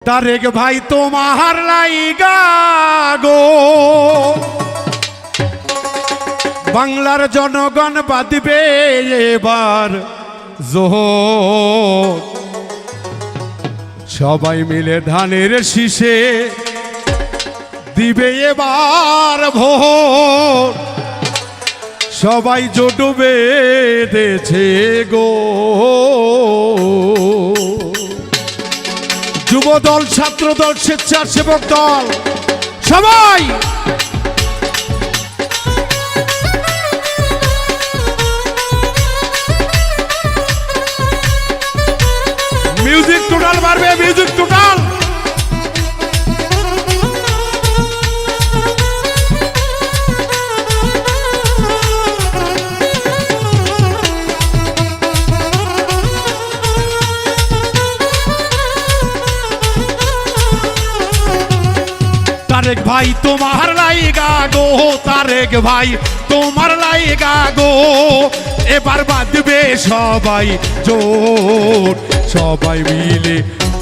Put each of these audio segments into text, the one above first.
তারেক ভাই তোমার লাইগা গো বাংলার জনগণ বাঁধবে এবার জোহর। সবাই মিলে ধানের শীষে দিবে এবার ভোট। সবাই জোট বেঁধেছে গো, যুব দল, ছাত্র দল, স্বেচ্ছাসেবক দল, সবাই মিউজিক টোটাল মারবে, মিউজিক টোটাল। তারেক ভাই তোমার লাইগা গো, তারেক ভাই তোমার লাইগা গো এবার বাঁধবে সবাই জোট। সবাই মিলে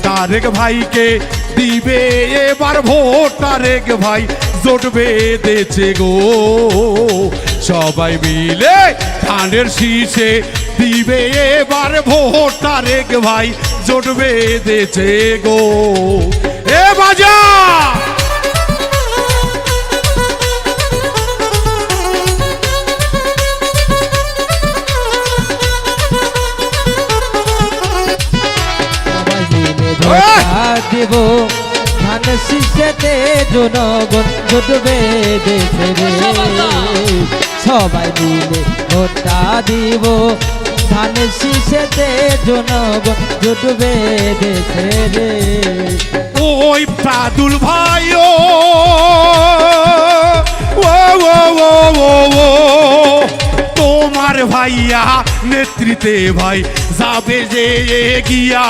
তারেক ভাইকে দিবে এবার ভোট। তারেক ভাই জোট বেঁধেছে গো, সবাই মিলে ধানের শীষে দিবে এবার ভোট। তারেক ভাই জোট বেঁধেছে গো। এ বাজা দেব ধান শীষেতে জনগণ জোট বেঁধেছে রে। সবাই মিলে ভোটটা দিব ধান শীষেতে জনগণ জোট বেঁধেছে রে। ওই প্রাদুল ভাই ও তোমার ভাইয়া নেতৃত্বে ভাই যাবে যে এগিয়া।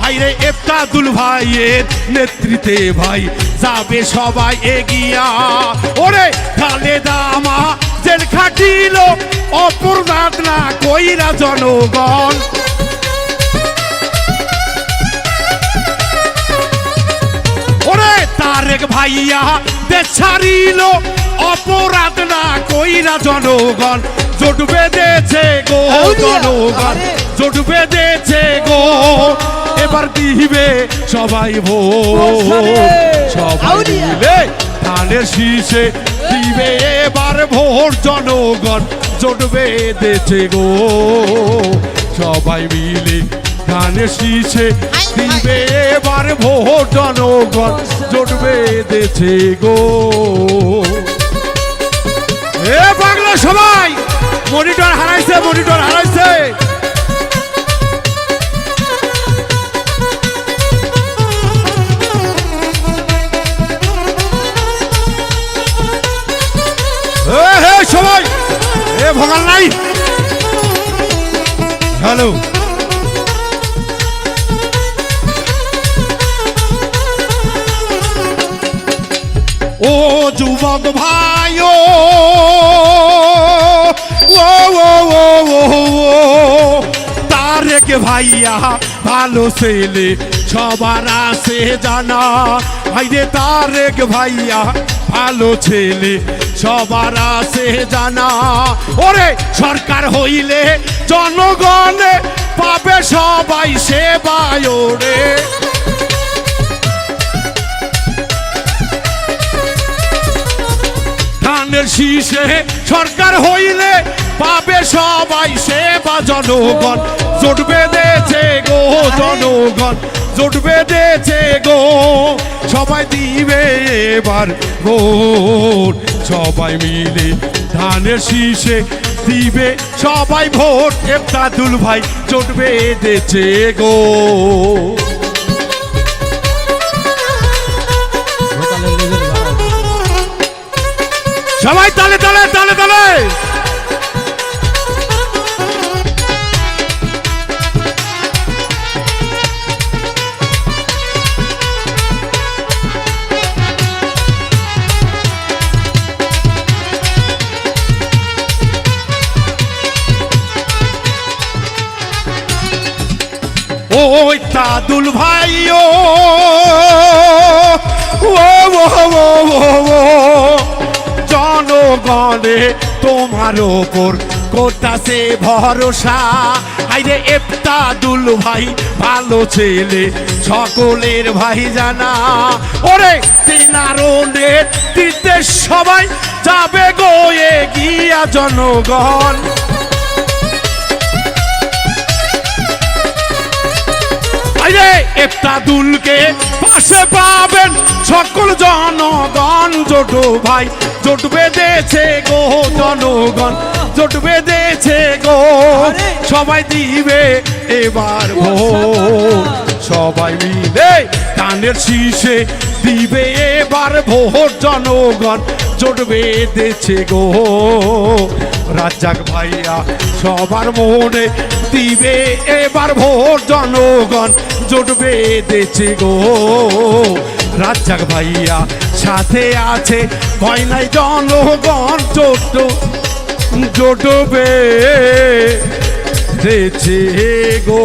আইরে এফতাদুল ভাইয়ের নেতৃত্বে ভাই যাবে সবাই এগিয়া। ওরে খালেদা মা জেল খাটিল অপরাধ না কইরা জনগণ। ওরে তারেক ভাইয়া দেশ ছাড়িল অপরাধ না কইরা জনগণ। জোট বেঁধেছে গো জনগণ, জোট বেঁধেছে গো এবার দিবে সবাই ভোট। সবাই মিলে ধানের শীষে দিবে এবার ভোট। জনগণ জোট বেঁধেছে গো, সবাই মিলে ধানের শীষে দিবে এবার ভোট। জনগণ জোট বেঁধেছে গো। এ বাংলা সবাই মনিটর হারাইছে, মনিটর হারাইছে। সবাই এ ভোগাল নাই। হ্যালো ও যুবক ভাই ও তারেক ভাইয়া ভালো ছেলে সবার আছে জানা। ভাইরে তারেক ভাইয়া ভালো ছেলে সবার আছে জানা। ওরে সরকার হইলে জনগণে পাবে সবাই সেবায়। ওরে ধানের শীষে সরকার হইলে পাবে সবাই সেবা। জনগণ জোট বেঁধেছে গো, জনগণ জোট বেঁধেছে গো সবাই দিবে এবার ভোট। সবাই মিলে ধানের শীষে দিবে সবাই ভোট। এফতাদুল ভাই জোট বেঁধেছে গো। সবাই তালে তালে তালে তালে। ও ওই তাদুল ভাই ও জনগণে তোমার ওপর করতাছে ভরসা। আইরে এফতাদুল ভাই ভালো ছেলে, সকলের ভাই জানা। ওরে তিনারো নেতৃত্বে সবাই যাবে গো এগিয়া জনগণ। আইরে এফতাদুলকে পাশে পাবেন সকল জনগণ। জোট ভাই জোট বেঁধেছে গো জনগণ, জোট বেঁধেছে গো। সবাই দিবে এবার ভোট, সবাই মিলে কানের শীষে দিবে এবার ভোট। জনগণ জোট বেঁধেছে গো। রাজ্জাক ভাইয়া সবার মনে দিবে এবার ভোট। জনগণ জোট বেঁধেছে গো। রাজ্জাক ভাইয়া সাথে আছে, ভয় নাই জনগণ। জোট বেঁধেছে গো।